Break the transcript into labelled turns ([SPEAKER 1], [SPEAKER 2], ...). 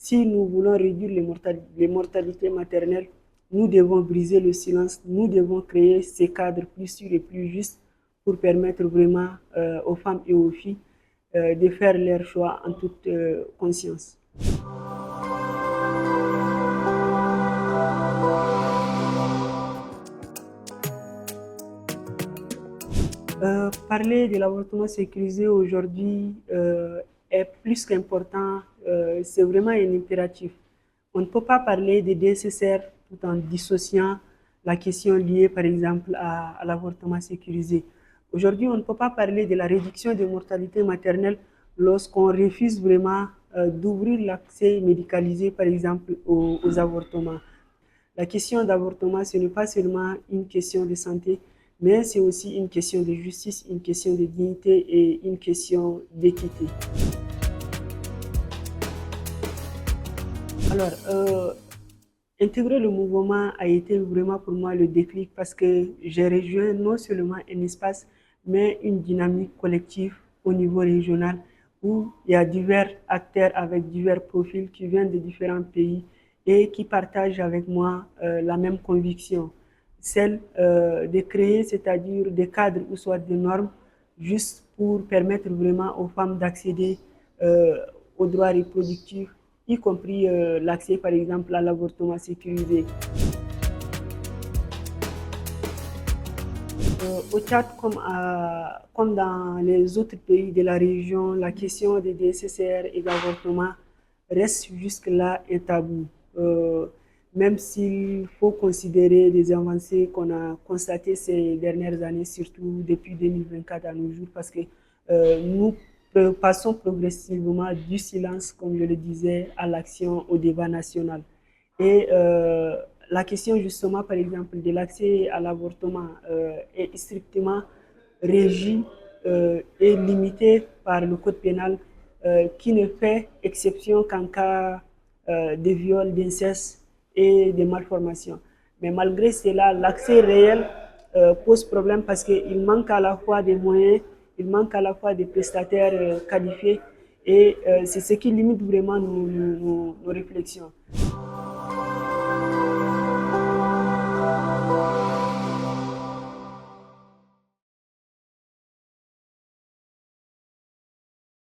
[SPEAKER 1] Si nous voulons réduire les mortalités maternelles, nous devons briser le silence, nous devons créer ces cadres plus sûrs et plus justes pour permettre vraiment aux femmes et aux filles de faire leur choix en toute conscience. Parler de l'avortement sécurisé aujourd'hui est plus qu'important, c'est vraiment un impératif. On ne peut pas parler des DSSR tout en dissociant la question liée par exemple à l'avortement sécurisé. Aujourd'hui, on ne peut pas parler de la réduction des mortalités maternelles lorsqu'on refuse vraiment d'ouvrir l'accès médicalisé par exemple aux avortements. La question d'avortement, ce n'est pas seulement une question de santé, mais c'est aussi une question de justice, une question de dignité et une question d'équité. Alors, intégrer le mouvement a été vraiment pour moi le déclic parce que j'ai rejoint non seulement un espace, mais une dynamique collective au niveau régional où il y a divers acteurs avec divers profils qui viennent de différents pays et qui partagent avec moi la même conviction, celle de créer, c'est-à-dire des cadres ou soit des normes juste pour permettre vraiment aux femmes d'accéder aux droits reproductifs, y compris l'accès par exemple à l'avortement sécurisé. Au Tchad, comme dans les autres pays de la région, la question des DSSR et d'avortement reste jusque-là un tabou. Même s'il faut considérer les avancées qu'on a constatées ces dernières années, surtout depuis 2024 à nos jours, parce que nous passons progressivement du silence, comme je le disais, à l'action, au débat national. Et la question justement, par exemple, de l'accès à l'avortement est strictement régie et limitée par le code pénal qui ne fait exception qu'en cas de viol, d'inceste et de malformation. Mais malgré cela, l'accès réel pose problème parce qu'il manque à la fois des moyens, il manque à la fois des prestataires qualifiés et c'est ce qui limite vraiment nos réflexions.